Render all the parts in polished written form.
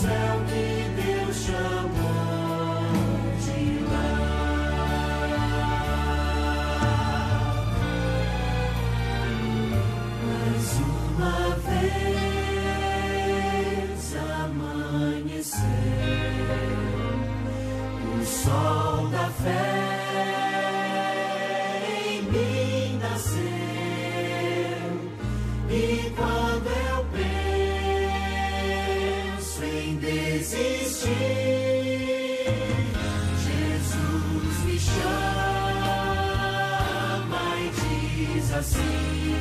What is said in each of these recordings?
céu que Deus chamou de lar. Mais uma vez amanheceu, o sol da fé em mim nasceu, e quando eu penso em desistir, Jesus me chama e diz assim: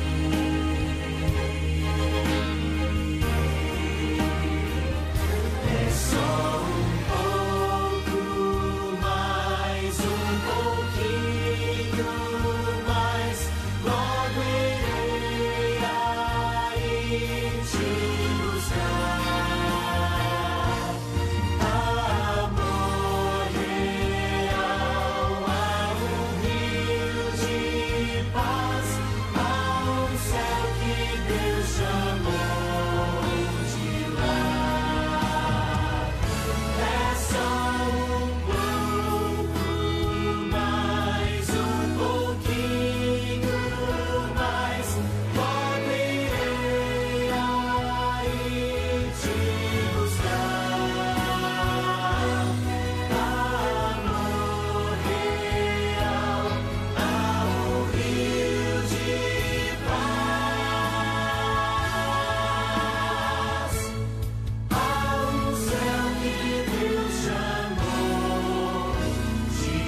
é só um pouco mais, um pouquinho mais, logo irei aí te buscar. Amor real, há um rio de paz, há um céu que Deus chamou de lar. É só um pouco mais, um pouquinho mais, logo irei aí te buscar. Amor real, há um rio de paz, há um céu que Deus chamou de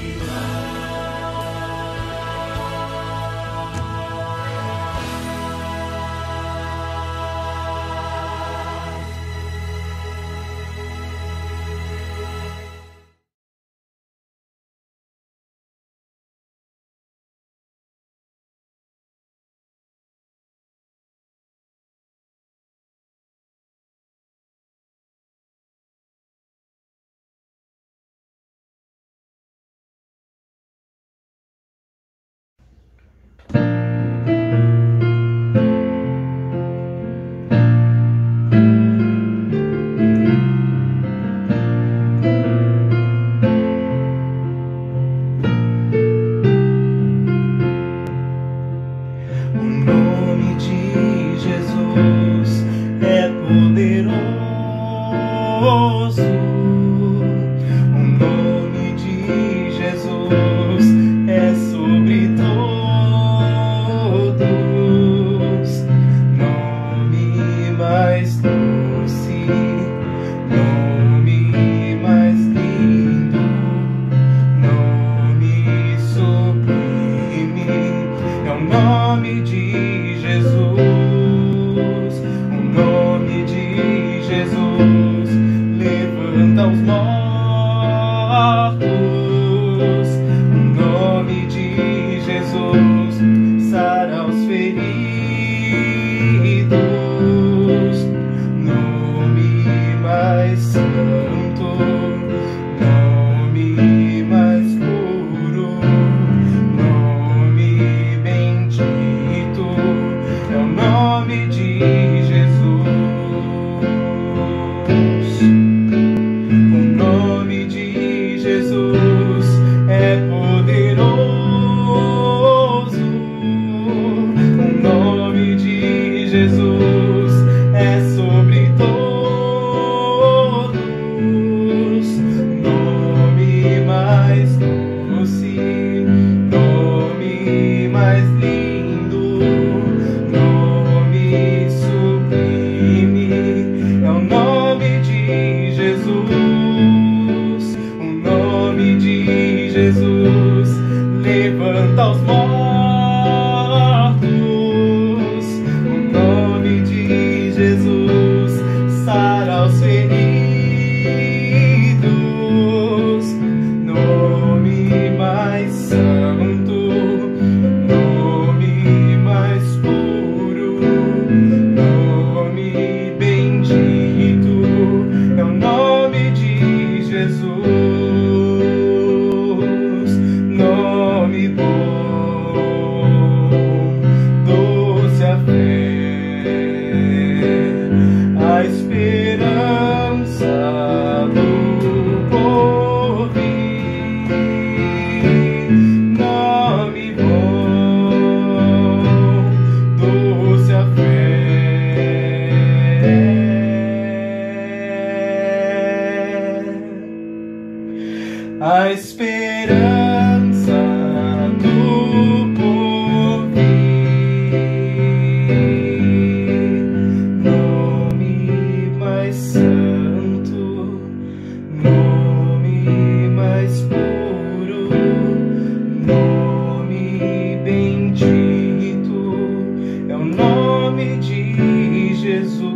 O nome de Jesus é poderoso. O nome de Jesus é sobre todos. Nome mais doce, nome mais lindo, nome sublime. É o nome de Jesus, o nome de Jesus levanta os mortos, o nome de Jesus sara os feridos, nome mais santo, nome mais puro, nome bendito, é o nome de Jesus. O nome de Jesus é poderoso. O nome de Jesus é sobre todos. Nome mais doce, nome mais lindo, nome sublime, é o nome de Jesus. O nome de Jesus levanta os mortos, o nome de Jesus sara os feridos, nome mais santo, nome mais puro, nome bendito, é o nome de Jesus. Nome bom, doce a fé, a esperança a esperança do porvir. Nome mais santo, nome mais puro, nome bendito, é o nome de Jesus.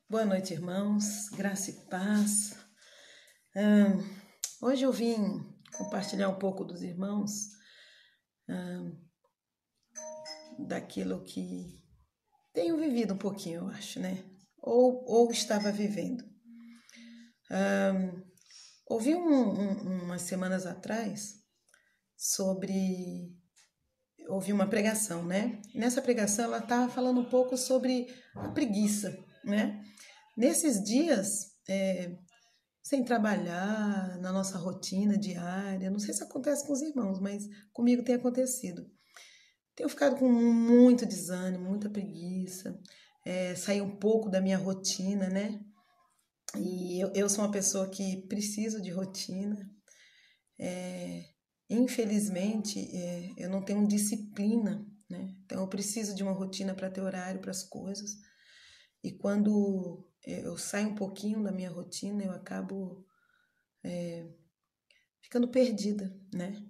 Boa noite, irmãos, graça e paz. Hoje eu vim compartilhar um pouco dos irmãos daquilo que tenho vivido um pouquinho, eu acho, né? Ou estava vivendo. Ouvi umas semanas atrás ouvi uma pregação, né? Nessa pregação ela estava falando um pouco sobre a preguiça, né? Nesses dias, sem trabalhar, na nossa rotina diária, não sei se acontece com os irmãos, mas comigo tem acontecido. Tenho ficado com muito desânimo, muita preguiça, sair um pouco da minha rotina, né? E eu sou uma pessoa que preciso de rotina. Infelizmente, eu não tenho disciplina, né? Então, eu preciso de uma rotina para ter horário para as coisas. E quando eu saio um pouquinho da minha rotina, eu acabo ficando perdida, né?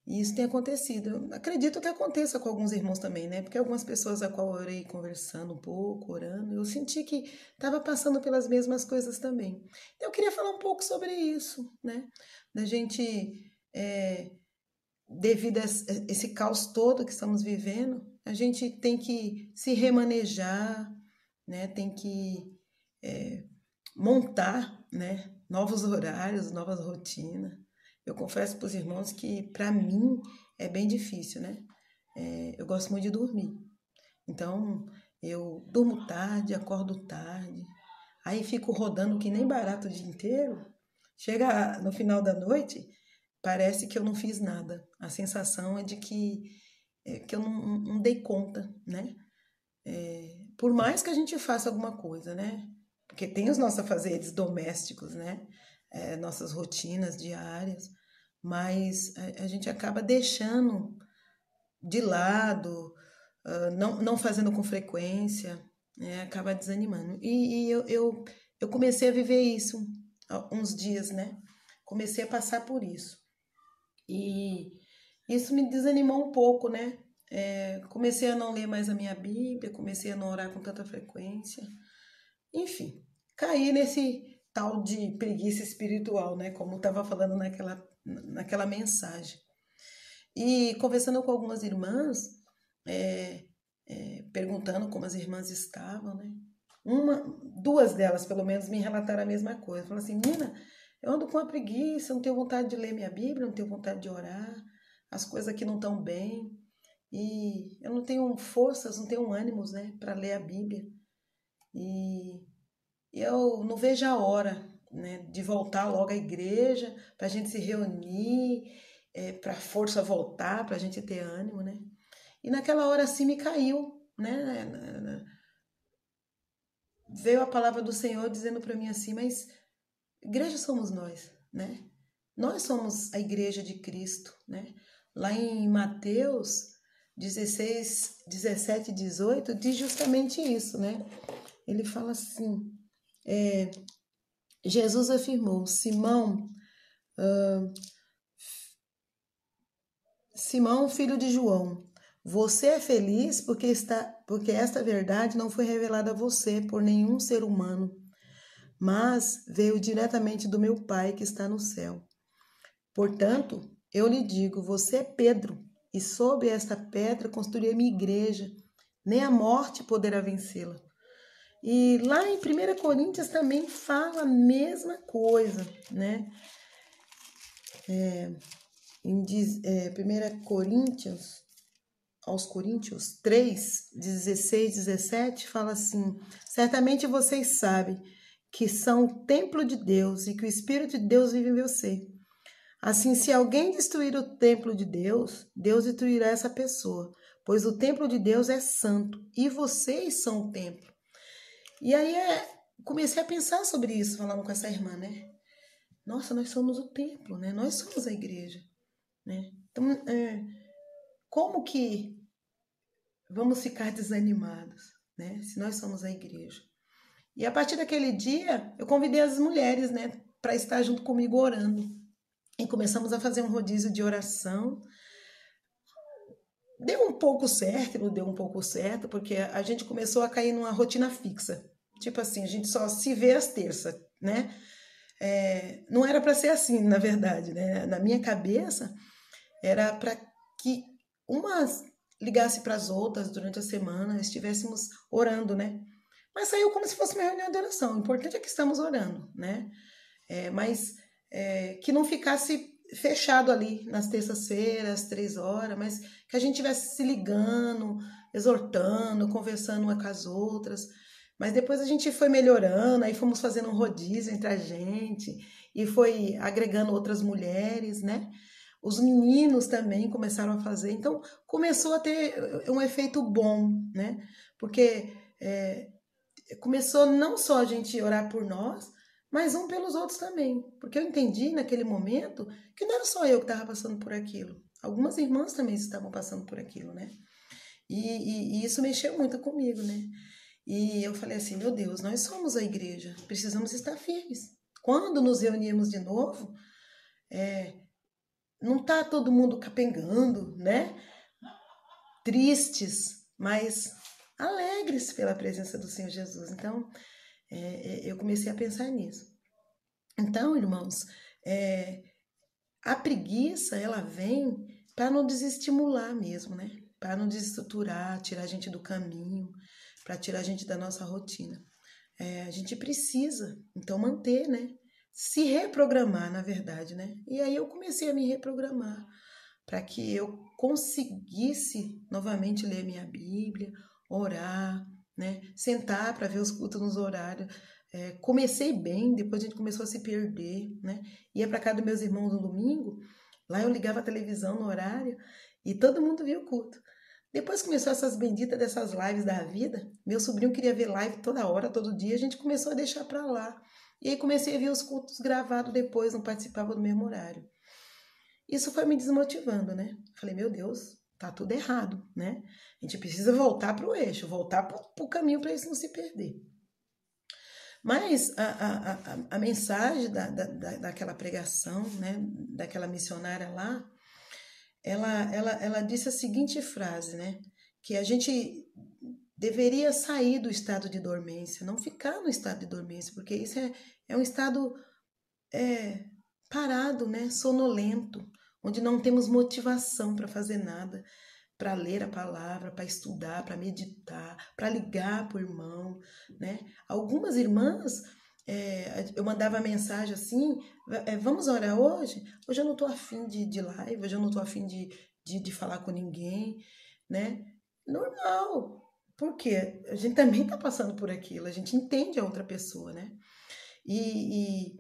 E isso tem acontecido. Eu acredito que aconteça com alguns irmãos também, né? Porque algumas pessoas a qual eu orei conversando um pouco, orando, eu senti que estava passando pelas mesmas coisas também. Então, eu queria falar um pouco sobre isso, né? Da gente, devido a esse caos todo que estamos vivendo, a gente tem que se remanejar, né? Tem que montar, né? Novos horários, novas rotinas. Eu confesso para os irmãos que, para mim, é bem difícil, né? Eu gosto muito de dormir. Então, eu durmo tarde, acordo tarde, aí fico rodando que nem barato o dia inteiro. Chega no final da noite, parece que eu não fiz nada. A sensação é de que eu não dei conta, né? Por mais que a gente faça alguma coisa, né? Porque tem os nossos afazeres domésticos, né? Nossas rotinas diárias, mas a gente acaba deixando de lado, não fazendo com frequência, né? Acaba desanimando. Eu comecei a viver isso há uns dias, né? Comecei a passar por isso. E isso me desanimou um pouco, né? Comecei a não ler mais a minha Bíblia, comecei a não orar com tanta frequência. Enfim, caí nesse tal de preguiça espiritual, né? Como eu estava falando naquela mensagem. E conversando com algumas irmãs, perguntando como as irmãs estavam, né? Duas delas, pelo menos, me relataram a mesma coisa. Falaram assim, menina, eu ando com uma preguiça, não tenho vontade de ler minha Bíblia, não tenho vontade de orar, as coisas aqui não estão bem, e eu não tenho forças, não tenho ânimos, né, para ler a Bíblia. E eu não vejo a hora, né, de voltar logo à igreja, para a gente se reunir, para a força voltar, para a gente ter ânimo, né? E naquela hora assim me caiu, né? Veio a palavra do Senhor dizendo para mim assim, mas igreja somos nós, né? Nós somos a igreja de Cristo, né? Lá em Mateus 16, 17 e 18 diz justamente isso, né? Ele fala assim, Jesus afirmou, Simão, filho de João, você é feliz porque esta verdade não foi revelada a você por nenhum ser humano, mas veio diretamente do meu Pai que está no céu. Portanto, eu lhe digo, você é Pedro, e sobre esta pedra construirei minha igreja, nem a morte poderá vencê-la. E lá em 1 Coríntios também fala a mesma coisa, né? Em 1 Coríntios, aos Coríntios 3, 16, 17, fala assim, certamente vocês sabem que são o templo de Deus e que o Espírito de Deus vive em você. Assim, se alguém destruir o templo de Deus, Deus destruirá essa pessoa, pois o templo de Deus é santo e vocês são o templo. E aí comecei a pensar sobre isso, falando com essa irmã, né? Nossa, nós somos o templo, né? Nós somos a igreja, né? Então, como que vamos ficar desanimados, né? Se nós somos a igreja. E a partir daquele dia, eu convidei as mulheres, né? Para estar junto comigo orando. E começamos a fazer um rodízio de oração. Deu um pouco certo, não deu um pouco certo, porque a gente começou a cair numa rotina fixa. Tipo assim, a gente só se vê às terças, né? Não era para ser assim, na verdade, né? Na minha cabeça, era para que umas ligasse para as outras durante a semana, estivéssemos orando, né? Mas saiu como se fosse uma reunião de oração. O importante é que estamos orando, né? Mas que não ficasse fechado ali nas terças-feiras, 3 horas, mas que a gente estivesse se ligando, exortando, conversando uma com as outras. Mas depois a gente foi melhorando, aí fomos fazendo um rodízio entre a gente e foi agregando outras mulheres, né? Os meninos também começaram a fazer. Então, começou a ter um efeito bom, né? Porque começou não só a gente orar por nós, mas um pelos outros também. Porque eu entendi naquele momento que não era só eu que estava passando por aquilo. Algumas irmãs também estavam passando por aquilo, né? E isso mexeu muito comigo, né? E eu falei assim, meu Deus, nós somos a igreja, precisamos estar firmes. Quando nos reunirmos de novo, não tá todo mundo capengando, né? Tristes, mas alegres pela presença do Senhor Jesus. Então, eu comecei a pensar nisso. Então, irmãos, a preguiça, ela vem para não desestimular mesmo, né? Para não desestruturar, tirar a gente do caminho, para tirar a gente da nossa rotina. A gente precisa, então, manter, né? Se reprogramar, na verdade, né? E aí eu comecei a me reprogramar para que eu conseguisse novamente ler minha Bíblia, orar, né? Sentar para ver os cultos nos horários. Comecei bem, depois a gente começou a se perder, né? Ia para casa dos meus irmãos no domingo, lá eu ligava a televisão no horário e todo mundo via o culto. Depois começou essas benditas dessas lives da vida, meu sobrinho queria ver live toda hora, todo dia, a gente começou a deixar para lá. E aí comecei a ver os cultos gravados depois, não participava do mesmo horário. Isso foi me desmotivando, né? Falei, meu Deus, tá tudo errado, né? A gente precisa voltar para o eixo, voltar para o caminho para isso não se perder. Mas a mensagem daquela pregação, né, daquela missionária lá, ela disse a seguinte frase, né, que a gente deveria sair do estado de dormência, não ficar no estado de dormência, porque isso é um estado parado, né, sonolento, onde não temos motivação para fazer nada, para ler a palavra, para estudar, para meditar, para ligar para o irmão, né? Algumas irmãs, eu mandava mensagem assim, vamos orar hoje? Hoje eu não estou afim de live, hoje eu não estou afim de falar com ninguém, né? Normal, porque a gente também está passando por aquilo, a gente entende a outra pessoa, né? E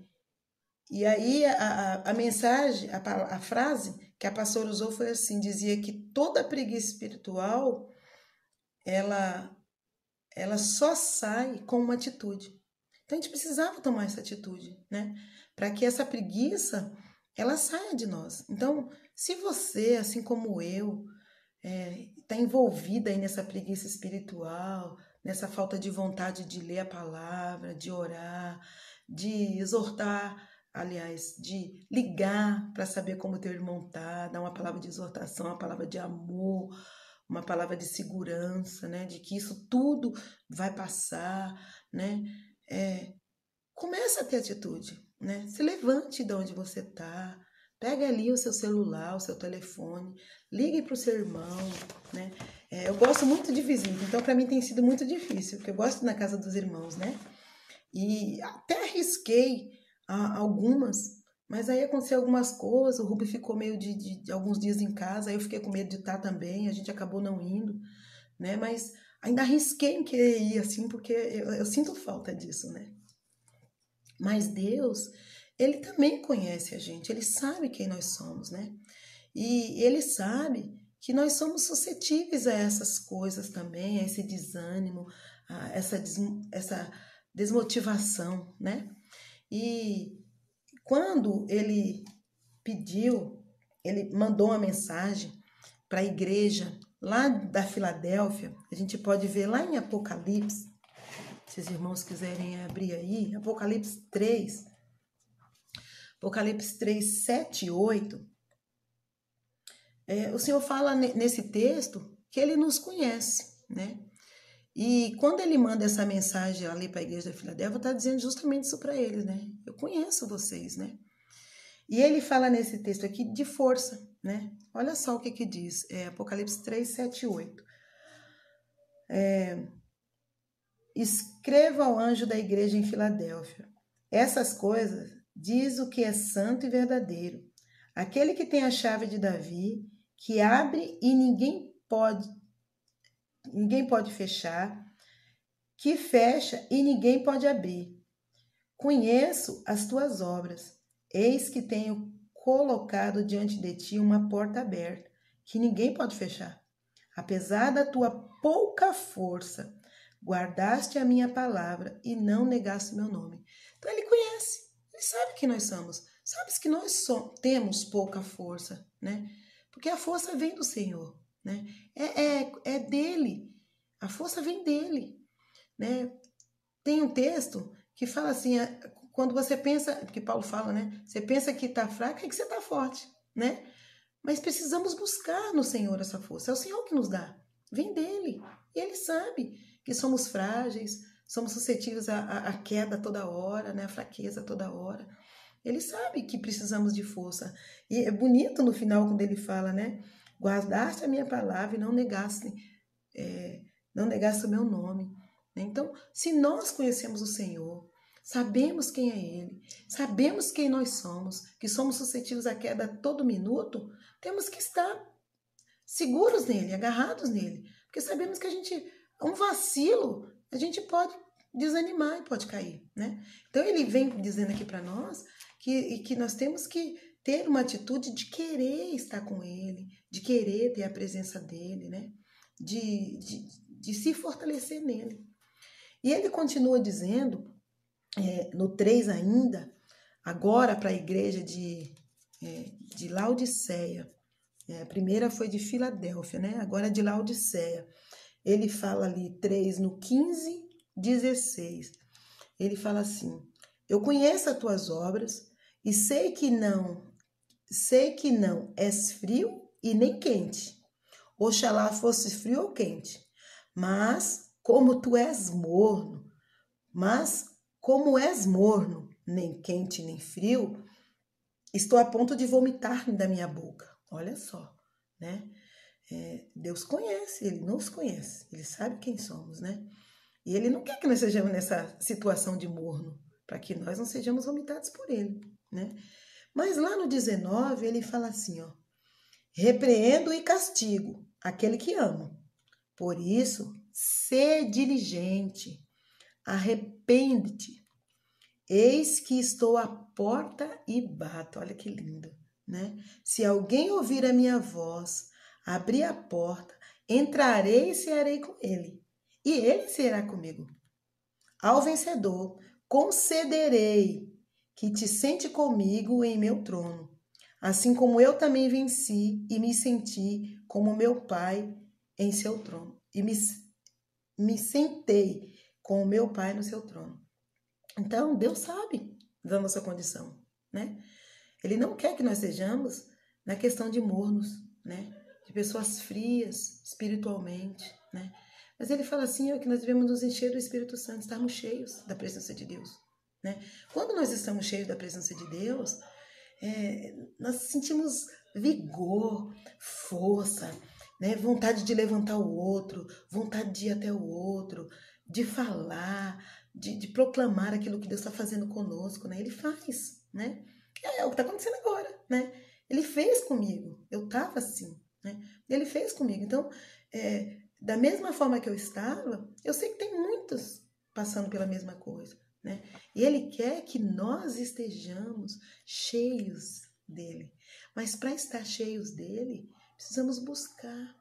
aí a mensagem, a frase que a pastora usou foi assim, dizia que toda preguiça espiritual, ela só sai com uma atitude. Então a gente precisava tomar essa atitude, né? Para que essa preguiça, ela saia de nós. Então, se você, assim como eu, está envolvida aí nessa preguiça espiritual, nessa falta de vontade de ler a palavra, de orar, de exortar, aliás, de ligar para saber como teu irmão tá, dar uma palavra de exortação, uma palavra de amor, uma palavra de segurança, né? De que isso tudo vai passar, né? Começa a ter atitude, né? Se levante de onde você tá, pega ali o seu celular, o seu telefone, ligue para o seu irmão, né? Eu gosto muito de visita, então para mim tem sido muito difícil, porque eu gosto na casa dos irmãos, né? E até arrisquei algumas, mas aí aconteceu algumas coisas, o Rubi ficou meio de alguns dias em casa, aí eu fiquei com medo de estar também, a gente acabou não indo, né? Mas ainda arrisquei em querer ir assim, porque eu sinto falta disso, né? Mas Deus, Ele também conhece a gente, Ele sabe quem nós somos, né? E Ele sabe que nós somos suscetíveis a essas coisas também, a esse desânimo, a essa desmotivação, né? E quando ele mandou uma mensagem para a igreja lá da Filadélfia, a gente pode ver lá em Apocalipse, se os irmãos quiserem abrir aí, Apocalipse 3, 7 e 8, o Senhor fala nesse texto que Ele nos conhece, né? E quando Ele manda essa mensagem ali para a igreja da Filadélfia, está dizendo justamente isso para eles, né? Eu conheço vocês, né? E Ele fala nesse texto aqui de força, né? Olha só o que diz, Apocalipse 3, 7 e 8. Escreva ao anjo da igreja em Filadélfia. Essas coisas diz o que é santo e verdadeiro. Aquele que tem a chave de Davi, que abre e ninguém pode fechar, que fecha e ninguém pode abrir. Conheço as tuas obras. Eis que tenho colocado diante de ti uma porta aberta, que ninguém pode fechar. Apesar da tua pouca força, guardaste a minha palavra e não negaste meu nome. Então ele conhece, ele sabe quem nós somos, sabe que nós temos pouca força, né? Porque a força vem do Senhor, né? É dele, a força vem dele, né? Tem um texto que fala assim, quando você pensa, que Paulo fala, né? Você pensa que está fraco, é que você está forte, né? Mas precisamos buscar no Senhor essa força. É o Senhor que nos dá. Vem dele. E ele sabe que somos frágeis, somos suscetíveis à queda toda hora, né? À fraqueza toda hora. Ele sabe que precisamos de força. E é bonito no final quando ele fala, né? Guardaste a minha palavra e não negaste o meu nome. Então, se nós conhecemos o Senhor, sabemos quem é Ele, sabemos quem nós somos, que somos suscetíveis à queda a todo minuto, temos que estar seguros nele, agarrados nele, porque sabemos que um vacilo, a gente pode desanimar e pode cair, né? Então ele vem dizendo aqui para nós que nós temos que ter uma atitude de querer estar com ele, de querer ter a presença dele, né? De se fortalecer nele. E ele continua dizendo, no 3 ainda, agora para a igreja de Laodiceia. A primeira foi de Filadélfia, né? Agora de Laodiceia. Ele fala ali 3 no 15, 16. Ele fala assim: eu conheço as tuas obras e sei que não és frio e nem quente. Oxalá fosse frio ou quente. Mas como és morno, nem quente nem frio, estou a ponto de vomitar da minha boca. Olha só, né? Deus conhece, Ele nos conhece, Ele sabe quem somos, né? E Ele não quer que nós sejamos nessa situação de morno, para que nós não sejamos vomitados por Ele, né? Mas lá no 19, Ele fala assim, ó: repreendo e castigo aquele que amo. Por isso, sê diligente, arrepende-te. Eis que estou à porta e bato. Olha que lindo, né? Se alguém ouvir a minha voz, abrir a porta, entrarei e cearei com ele, e ele será comigo. Ao vencedor, concederei que te sente comigo em meu trono, assim como eu também venci e me senti como meu Pai em seu trono. E me sentei com o meu Pai no seu trono. Então, Deus sabe da nossa condição, né? Ele não quer que nós sejamos na questão de mornos, né? De pessoas frias espiritualmente, né? Mas ele fala assim, que nós devemos nos encher do Espírito Santo, estarmos cheios da presença de Deus, né? Quando nós estamos cheios da presença de Deus, nós sentimos vigor, força, né? Vontade de levantar o outro, vontade de ir até o outro, de falar, de proclamar aquilo que Deus está fazendo conosco, né? Ele faz, né? É o que está acontecendo agora, né? Ele fez comigo, eu estava assim, né? Ele fez comigo. Então, da mesma forma que eu estava, eu sei que tem muitos passando pela mesma coisa, né? E Ele quer que nós estejamos cheios dele. Mas para estar cheios dele, precisamos buscar,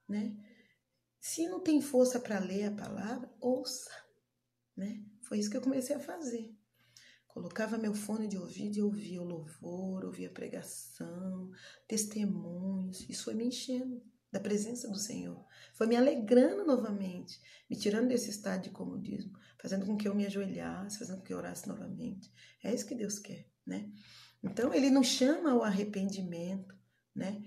né? Se não tem força para ler a palavra, ouça, né? Foi isso que eu comecei a fazer. Colocava meu fone de ouvido e ouvia o louvor, ouvia a pregação, testemunhos. Isso foi me enchendo da presença do Senhor. Foi me alegrando novamente, me tirando desse estado de comodismo, fazendo com que eu me ajoelhasse, fazendo com que eu orasse novamente. É isso que Deus quer, né? Então, Ele nos chama ao arrependimento, né?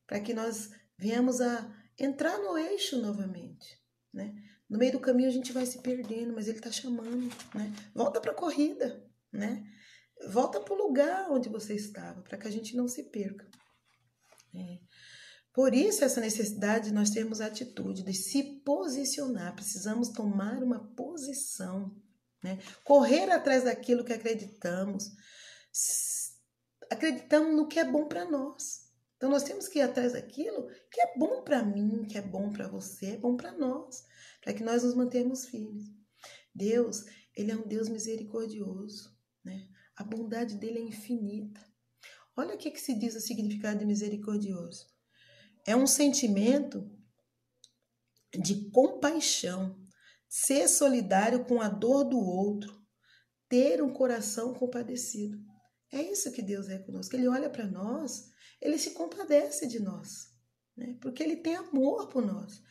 Para que nós venhamos a entrar no eixo novamente, né? No meio do caminho a gente vai se perdendo, mas Ele está chamando, né? Volta para a corrida, né? Volta para o lugar onde você estava, para que a gente não se perca. Por isso, essa necessidade de nós termos a atitude de se posicionar. Precisamos tomar uma posição, né? Correr atrás daquilo que acreditamos. Acreditamos no que é bom para nós. Então, nós temos que ir atrás daquilo que é bom para mim, que é bom para você, é bom para nós, para que nós nos mantermos firmes. Deus, Ele é um Deus misericordioso, né? A bondade dele é infinita. Olha o que se diz o significado de misericordioso. É um sentimento de compaixão, ser solidário com a dor do outro, ter um coração compadecido. É isso que Deus é conosco. Ele olha para nós, ele se compadece de nós, né? Porque ele tem amor por nós.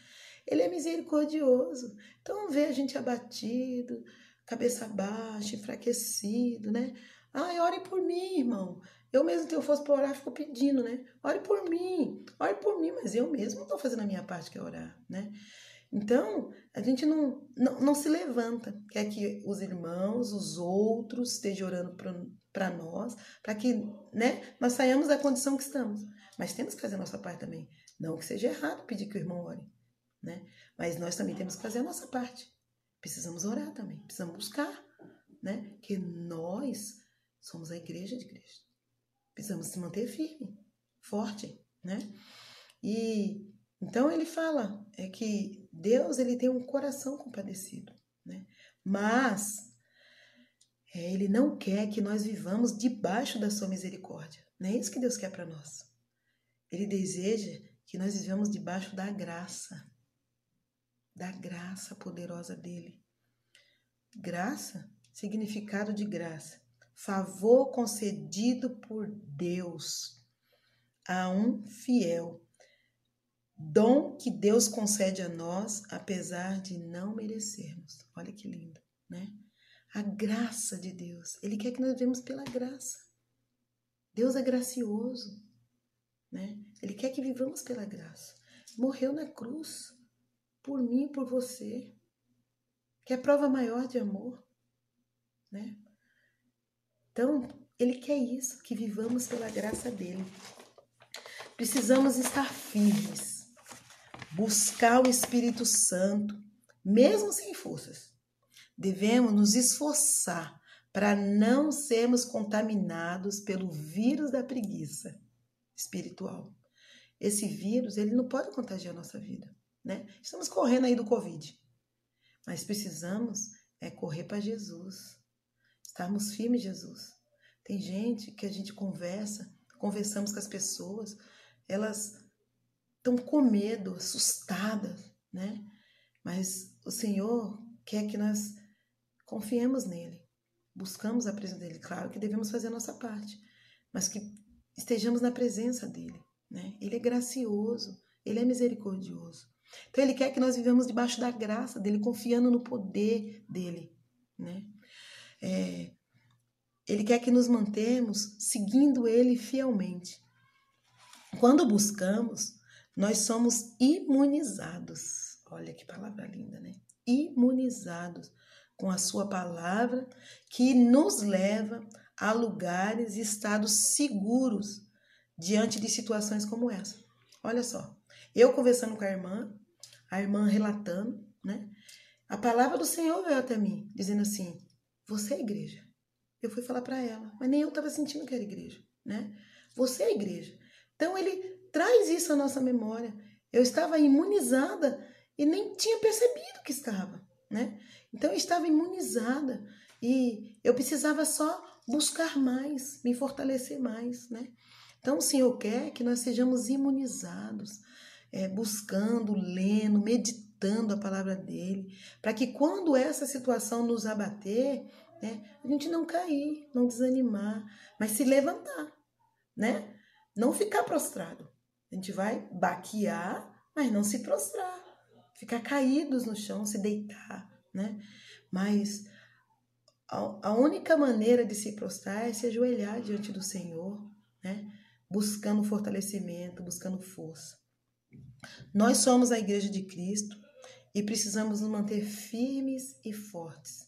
Ele é misericordioso. Então, vê a gente abatido, cabeça baixa, enfraquecido, né? Ai, ore por mim, irmão. Eu mesmo, se eu fosse para orar, fico pedindo, né? Ore por mim, mas eu mesmo não estou fazendo a minha parte, que é orar, né? Então, a gente não se levanta. Quer que os irmãos, os outros, estejam orando para nós, para que, né, nós saiamos da condição que estamos. Mas temos que fazer a nossa parte também. Não que seja errado pedir que o irmão ore, né? Mas nós também temos que fazer a nossa parte. Precisamos orar também, precisamos buscar, né? Que nós somos a igreja de Cristo. Precisamos se manter firme, forte, né? E então ele fala que Deus, ele tem um coração compadecido, né? Mas ele não quer que nós vivamos debaixo da sua misericórdia. Não é isso que Deus quer para nós. Ele deseja que nós vivamos debaixo da graça poderosa dele. Graça, significado de graça. Favor concedido por Deus a um fiel. Dom que Deus concede a nós, apesar de não merecermos. Olha que lindo, né? A graça de Deus. Ele quer que nós vivamos pela graça. Deus é gracioso, né? Ele quer que vivamos pela graça. Morreu na cruz por mim e por você. Que é a prova maior de amor, né? Então, ele quer isso, que vivamos pela graça dele. Precisamos estar firmes, buscar o Espírito Santo, mesmo sem forças. Devemos nos esforçar para não sermos contaminados pelo vírus da preguiça espiritual. Esse vírus, ele não pode contagiar a nossa vida, né? Estamos correndo aí do Covid, mas precisamos correr para Jesus, estarmos firmes em Jesus. Tem gente que a gente conversamos com as pessoas, elas estão com medo, assustadas, né? Mas o Senhor quer que nós confiemos nele, buscamos a presença dele. Claro que devemos fazer a nossa parte, mas que estejamos na presença dele, né? Ele é gracioso, ele é misericordioso. Então ele quer que nós vivamos debaixo da graça dele, confiando no poder dele, né? Ele quer que nos mantemos seguindo ele fielmente. Quando buscamos, nós somos imunizados. Olha que palavra linda, né? Imunizados com a sua palavra, que nos leva a lugares e estados seguros diante de situações como essa. Olha só, eu conversando com a irmã relatando, né? A palavra do Senhor veio até mim, dizendo assim: você é igreja. Eu fui falar para ela, mas nem eu estava sentindo que era igreja, né? Você é igreja. Então ele traz isso à nossa memória. Eu estava imunizada e nem tinha percebido que estava, né? Então eu estava imunizada e eu precisava só buscar mais, me fortalecer mais, né? Então o Senhor quer que nós sejamos imunizados, buscando, lendo, meditando a palavra dele, para que quando essa situação nos abater, né, a gente não cair, não desanimar, mas se levantar, né? Não ficar prostrado. A gente vai baquear, mas não se prostrar, ficar caídos no chão, se deitar, né? Mas a única maneira de se prostrar é se ajoelhar diante do Senhor, né? Buscando fortalecimento, buscando força. Nós somos a Igreja de Cristo e precisamos nos manter firmes e fortes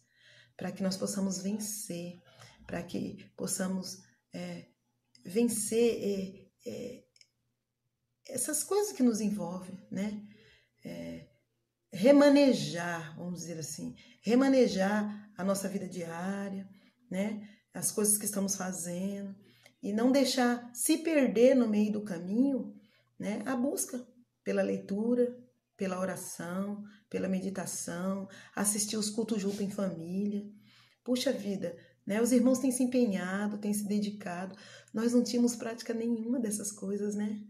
para que nós possamos vencer, para que possamos vencer essas coisas que nos envolvem, né? Remanejar, vamos dizer assim, remanejar a nossa vida diária, né? As coisas que estamos fazendo e não deixar se perder no meio do caminho, né? A busca pela leitura, pela oração, pela meditação, assistir os cultos junto em família. Puxa vida, né? Os irmãos têm se empenhado, têm se dedicado. Nós não tínhamos prática nenhuma dessas coisas, né?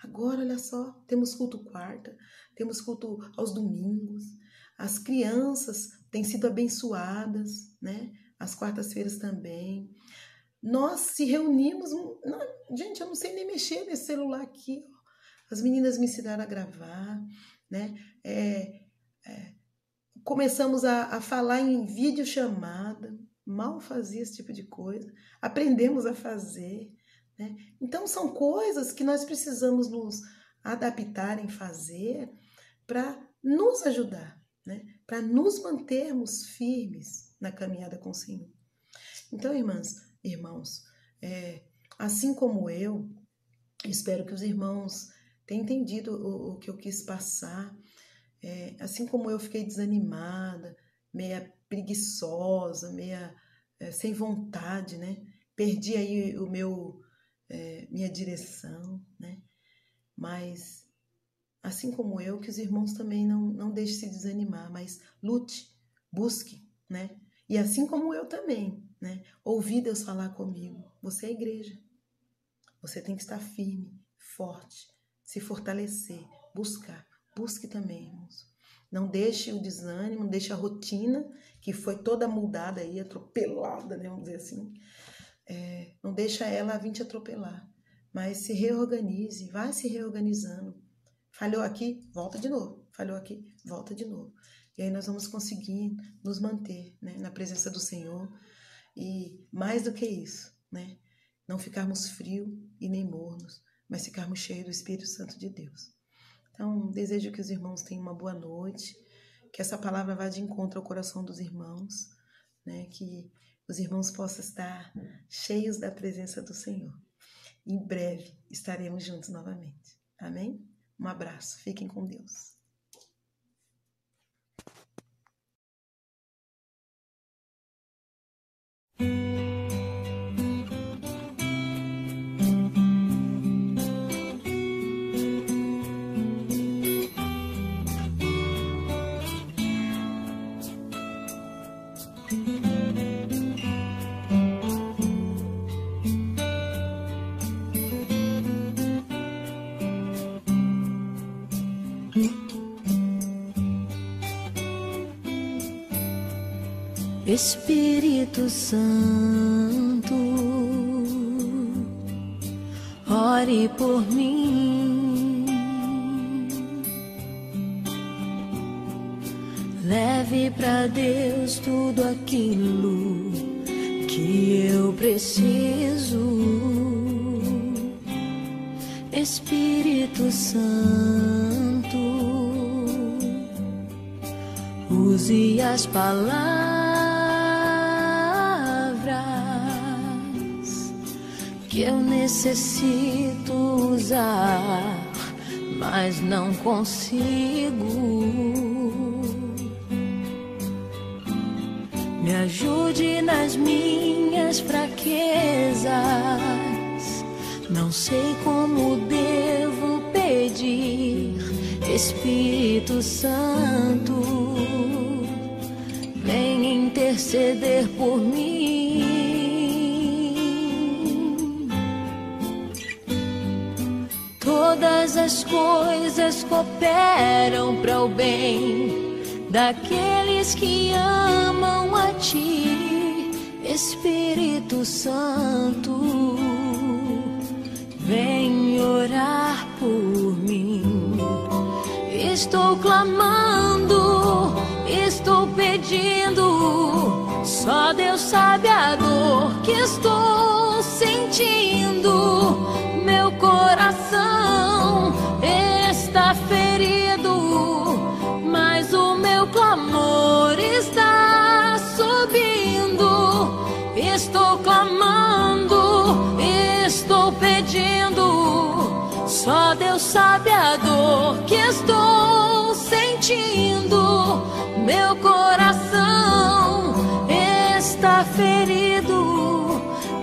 Agora, olha só, temos culto quarta, temos culto aos domingos. As crianças têm sido abençoadas, né? Às quartas-feiras também. Nós se reunimos. Gente, eu não sei nem mexer nesse celular aqui. As meninas me ensinaram a gravar, né? Começamos a falar em videochamada. Mal fazia esse tipo de coisa. Aprendemos a fazer, né? Então, são coisas que nós precisamos nos adaptar em fazer para nos ajudar, né? Para nos mantermos firmes na caminhada com o Senhor. Então, irmãos, assim como eu, espero que os irmãos tenham entendido o que eu quis passar. Assim como eu fiquei desanimada, meia preguiçosa, meia sem vontade, né? Perdi aí minha direção, né? Mas, assim como eu, que os irmãos também não deixem se desanimar, mas lute, busque, né? E assim como eu também, né? Ouvi Deus falar comigo. Você é igreja. Você tem que estar firme, forte, se fortalecer, buscar. Busque também, irmãos. Não deixe o desânimo, não deixe a rotina, que foi toda mudada aí, atropelada, né? Vamos dizer assim. Não deixa ela vir te atropelar. Mas se reorganize, vai se reorganizando. Falhou aqui, volta de novo. Falhou aqui, volta de novo. E aí nós vamos conseguir nos manter, né, na presença do Senhor. E mais do que isso, né? Não ficarmos frios e nem mornos, mas ficarmos cheios do Espírito Santo de Deus. Então, desejo que os irmãos tenham uma boa noite, que essa palavra vá de encontro ao coração dos irmãos, né? Que os irmãos possam estar cheios da presença do Senhor. Em breve estaremos juntos novamente. Amém? Um abraço. Fiquem com Deus. Espírito Santo, ore por mim, leve pra Deus tudo aquilo que eu preciso. Espírito Santo, use as palavras que eu necessito usar, mas não consigo. Me ajude nas minhas fraquezas, não sei como devo pedir. Espírito Santo, vem interceder por mim. Todas as coisas cooperam para o bem daqueles que amam a Ti. Espírito Santo, vem orar por mim. Estou clamando, estou pedindo, só Deus sabe a dor que estou sentindo. Meu coração está ferido, mas o meu clamor está subindo. Estou clamando, estou pedindo, só Deus sabe a dor que estou sentindo. Meu coração está ferido,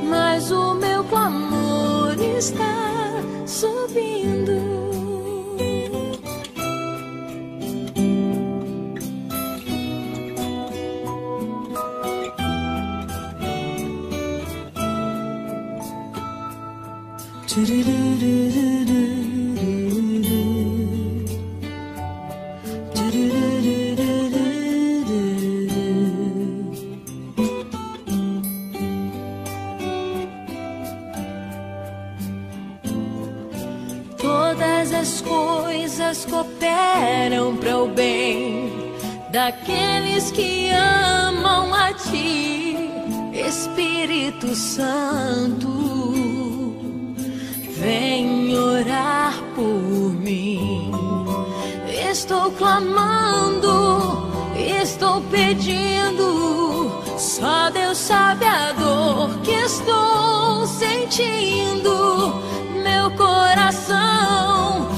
mas o meu clamor está subindo. coisas cooperam para o bem daqueles que amam a Ti, Espírito Santo. Vem orar por mim. Estou clamando, estou pedindo. Só Deus sabe a dor que estou sentindo. Meu coração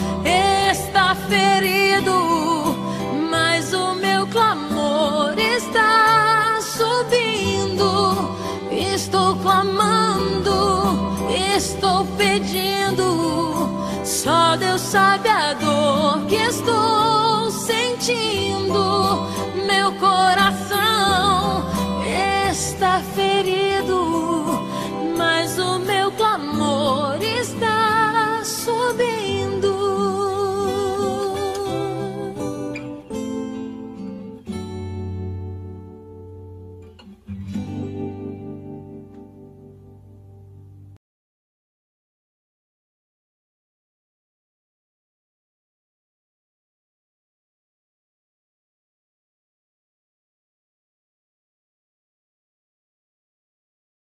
está ferido, mas o meu clamor está subindo. Estou clamando, estou pedindo. Só Deus sabe a dor que estou sentindo. Meu coração